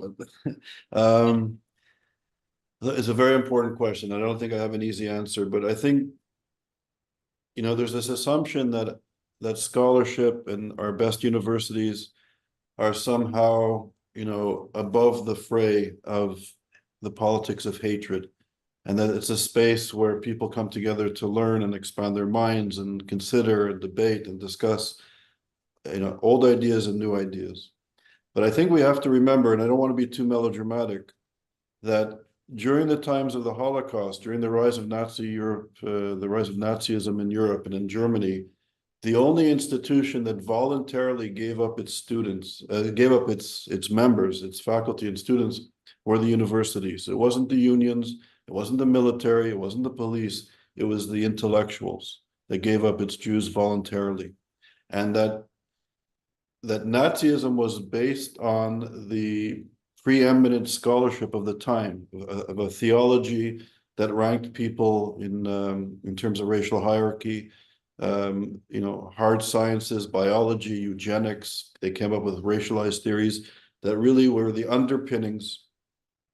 It's a very important question. I don't think I have an easy answer, but I think, you know, there's this assumption that scholarship and our best universities are somehow, you know, above the fray of the politics of hatred, and that it's a space where people come together to learn and expand their minds and consider and debate and discuss, you know, old ideas and new ideas. But I think we have to remember, and I don't want to be too melodramatic, that during the times of the Holocaust, during the rise of Nazi Europe, the rise of Nazism in Europe and in Germany, the only institution that voluntarily gave up its students, gave up its members, its faculty and students, were the universities. It wasn't the unions, it wasn't the military, it wasn't the police, it was the intellectuals that gave up its Jews voluntarily. And that Nazism was based on the preeminent scholarship of the time, of a theology that ranked people in terms of racial hierarchy, you know, hard sciences, biology, eugenics. They came up with racialized theories that really were the underpinnings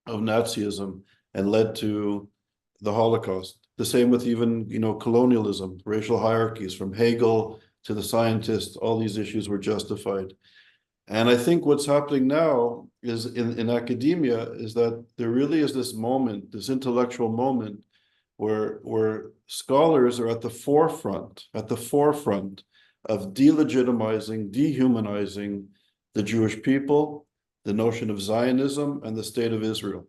of Nazism and led to the Holocaust. The same with even, you know, colonialism, racial hierarchies, from Hegel to the scientists. All these issues were justified. And I think what's happening now is in academia is that there really is this moment, this intellectual moment, where scholars are at the forefront of delegitimizing, dehumanizing the Jewish people, the notion of Zionism, and the state of Israel.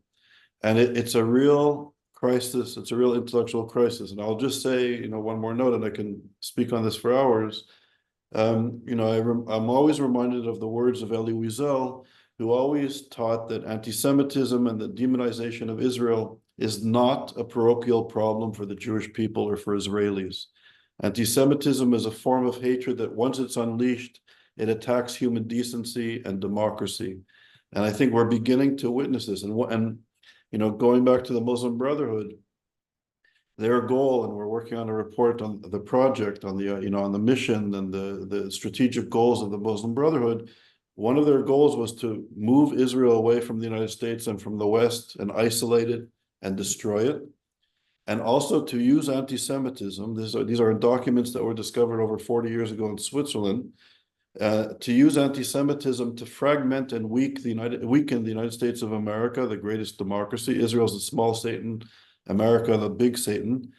And it's a real crisis, it's a real intellectual crisis. And I'll just say, you know, one more note, and I can speak on this for hours. You know, I'm always reminded of the words of Elie Wiesel, who always taught that anti-Semitism and the demonization of Israel is not a parochial problem for the Jewish people or for Israelis. Anti-Semitism is a form of hatred that once it's unleashed, it attacks human decency and democracy. And I think we're beginning to witness this. And you know, going back to the Muslim Brotherhood, their goal, and we're working on a report on the project, on the, you know, on the mission and the strategic goals of the Muslim Brotherhood. One of their goals was to move Israel away from the United States and from the West and isolate it and destroy it. And also to use anti-Semitism, these are documents that were discovered over 40 years ago in Switzerland, to use anti-Semitism to fragment and weaken the United States of America, the greatest democracy. Israel's the small Satan, America, the big Satan.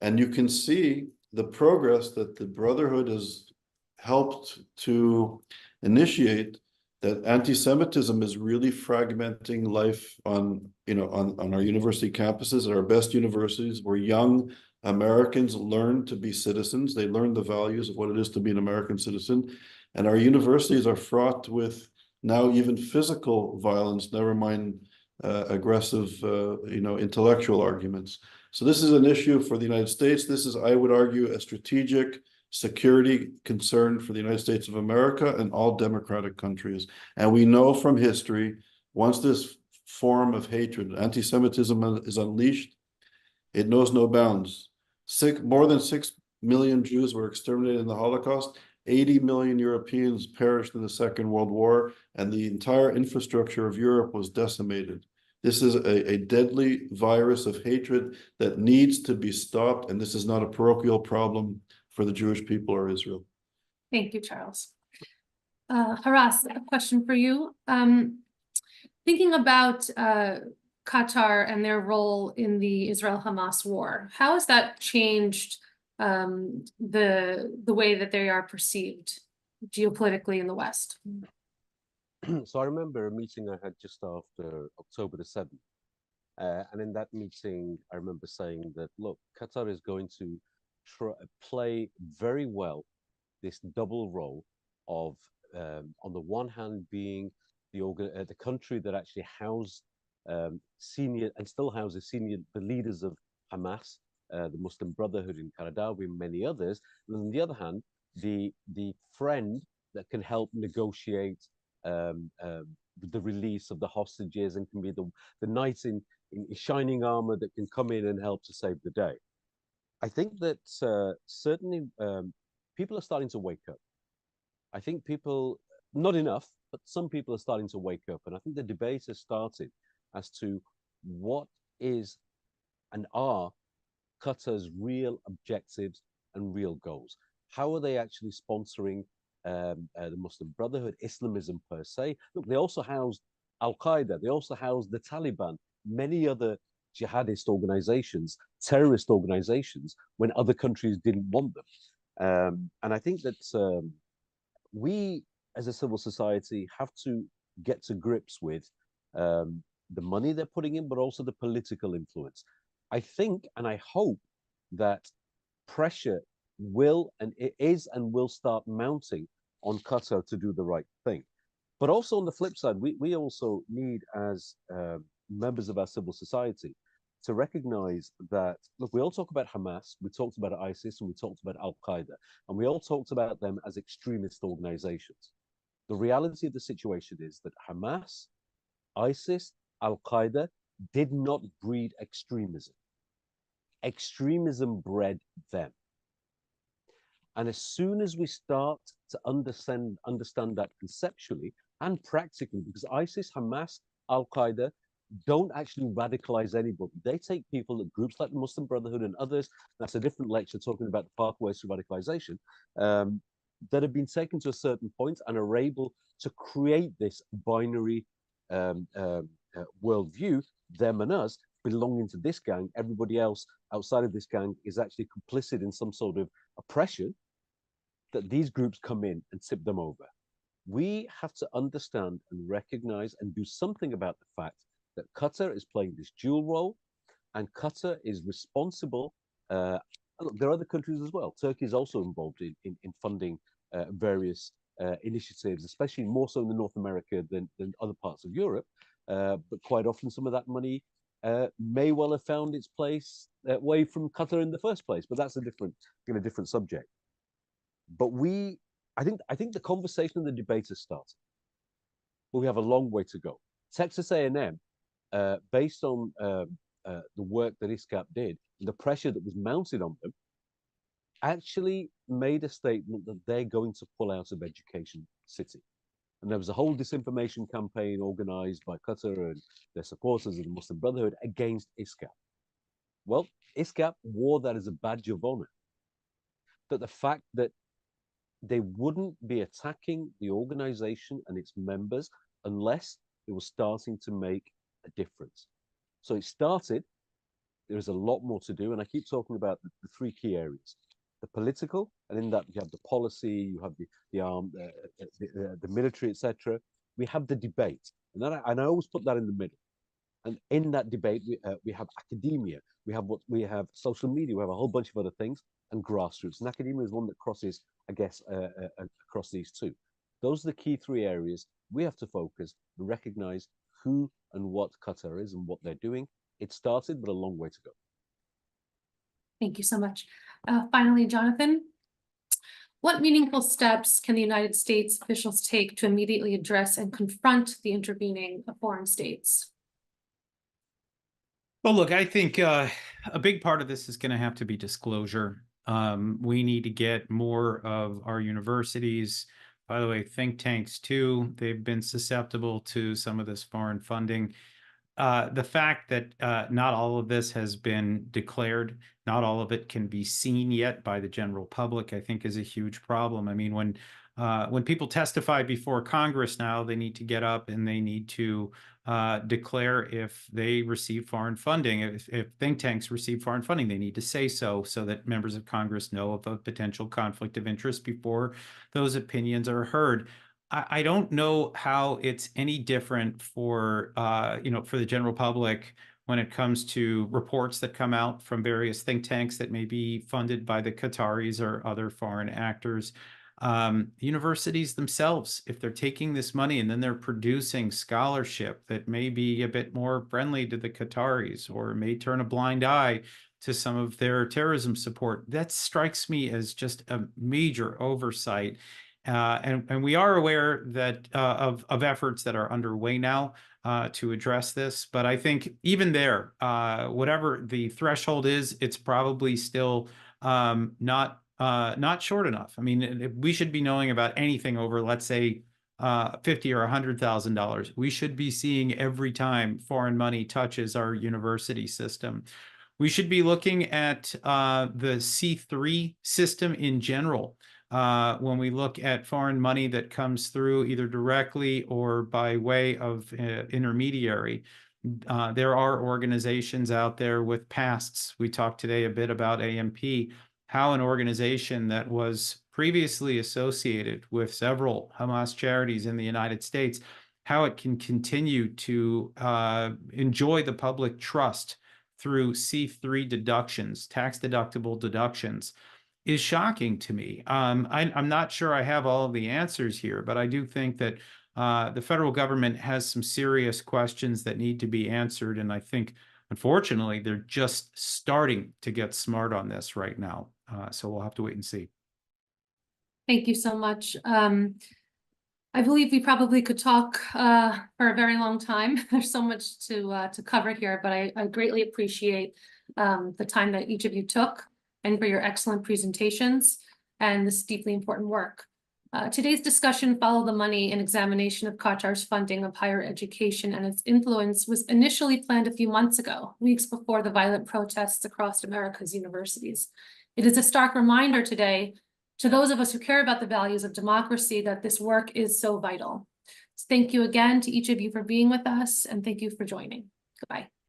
And you can see the progress that the Brotherhood has helped to initiate, that anti-Semitism is really fragmenting life on, you know, on our university campuses, at our best universities, where young Americans learn to be citizens. They learn the values of what it is to be an American citizen. And our universities are fraught with now even physical violence, never mind aggressive, you know, intellectual arguments. So this is an issue for the United States. This is, I would argue, a strategic security concern for the United States of America and all democratic countries. And we know from history, once this form of hatred, anti-Semitism, is unleashed, it knows no bounds. More than 6 million Jews were exterminated in the Holocaust. 80 million Europeans perished in the Second World War, and the entire infrastructure of Europe was decimated. This is a deadly virus of hatred that needs to be stopped, and this is not a parochial problem for the Jewish people or Israel. Thank you, Charles. Haras, a question for you. Thinking about Qatar and their role in the Israel-Hamas war, how has that changed the way that they are perceived geopolitically in the West? So I remember a meeting I had just after October the 7th. And in that meeting, I remember saying that, look, Qatar is going to play very well this double role of, on the one hand, being the country that actually housed senior and still houses the leaders of Hamas, the Muslim Brotherhood in Qaradawi, and many others. And on the other hand, the friend that can help negotiate the release of the hostages and can be the knight in shining armor that can come in and help to save the day. I think that certainly people are starting to wake up. I think people, not enough, but some people are starting to wake up. And I think the debate has started as to what is and are Qatar's real objectives and real goals. How are they actually sponsoring the Muslim Brotherhood, Islamism per se? Look, they also housed Al-Qaeda, they also housed the Taliban, many other jihadist organizations, terrorist organizations, when other countries didn't want them. And I think that we, as a civil society, have to get to grips with the money they're putting in, but also the political influence. I think, and I hope that pressure will, and it is and will start mounting on Qatar to do the right thing. But also on the flip side, we also need, as members of our civil society, to recognize that, look, we all talk about Hamas, we talked about ISIS, and we talked about Al-Qaeda, and we all talked about them as extremist organizations. The reality of the situation is that Hamas, ISIS, Al-Qaeda did not breed extremism. Extremism bred them. And as soon as we start to understand that conceptually and practically, because ISIS, Hamas, Al-Qaeda don't actually radicalize anybody. They take people at groups like the Muslim Brotherhood and others, that's a different lecture talking about the pathways to radicalization, that have been taken to a certain point and are able to create this binary worldview, them and us, belonging to this gang. Everybody else outside of this gang is actually complicit in some sort of oppression, that these groups come in and tip them over. We have to understand and recognize and do something about the fact that Qatar is playing this dual role, and Qatar is responsible. Look, there are other countries as well. Turkey is also involved in funding various initiatives, especially more so in North America than other parts of Europe. But quite often some of that money may well have found its place away from Qatar in the first place. But that's a different subject. But I think the conversation and the debate has started, but we have a long way to go. Texas A&M, based on the work that ISGAP did, the pressure that was mounted on them, actually made a statement that they're going to pull out of Education City. And there was a whole disinformation campaign organized by Qatar and their supporters of the Muslim Brotherhood against ISGAP. Well, ISGAP wore that as a badge of honor, that the fact that they wouldn't be attacking the organization and its members unless it was starting to make a difference. So it started. There is a lot more to do, and I keep talking about the three key areas: the political, and in that you have the policy, you have the armed, the military, etc. We have the debate, and I always put that in the middle. And in that debate, we have academia, we have social media, we have a whole bunch of other things, and grassroots. And academia is one that crosses, I guess, across these two. Those are the key three areas we have to focus and recognize who and what Qatar is and what they're doing. It started, but a long way to go. Thank you so much. Finally, Jonathan, what meaningful steps can the United States officials take to immediately address and confront the intervening foreign states? Well, look, I think a big part of this is going to have to be disclosure. We need to get more of our universities, by the way, think tanks too, they've been susceptible to some of this foreign funding. the fact that not all of this has been declared, not all of it can be seen yet by the general public, I think is a huge problem. I mean, when people testify before Congress now, they need to get up and they need to declare if they receive foreign funding. If think tanks receive foreign funding, they need to say so that members of Congress know of a potential conflict of interest before those opinions are heard. I don't know how it's any different for for the general public when it comes to reports that come out from various think tanks that may be funded by the Qataris or other foreign actors. Universities themselves, if they're taking this money and then they're producing scholarship that may be a bit more friendly to the Qataris or may turn a blind eye to some of their terrorism support, that strikes me as just a major oversight. And we are aware that of efforts that are underway now to address this. But I think even there, whatever the threshold is, it's probably still not short enough. I mean, we should be knowing about anything over, let's say, $50,000 or $100,000. We should be seeing every time foreign money touches our university system. We should be looking at the C3 system in general. When we look at foreign money that comes through either directly or by way of intermediary, there are organizations out there with pasts. We talked today a bit about AMP, how an organization that was previously associated with several Hamas charities in the United States, how it can continue to enjoy the public trust through C3 deductions, tax deductible deductions, is shocking to me. I'm not sure I have all of the answers here, but I do think that the federal government has some serious questions that need to be answered. And I think, unfortunately, they're just starting to get smart on this right now. So we'll have to wait and see. Thank you so much. I believe we probably could talk for a very long time. There's so much to cover here, but I greatly appreciate the time that each of you took and for your excellent presentations and this deeply important work. Today's discussion, Follow the Money, an examination of Qatar's funding of higher education and its influence, was initially planned a few months ago, weeks before the violent protests across America's universities. It is a stark reminder today to those of us who care about the values of democracy that this work is so vital. Thank you again to each of you for being with us, and thank you for joining. Goodbye.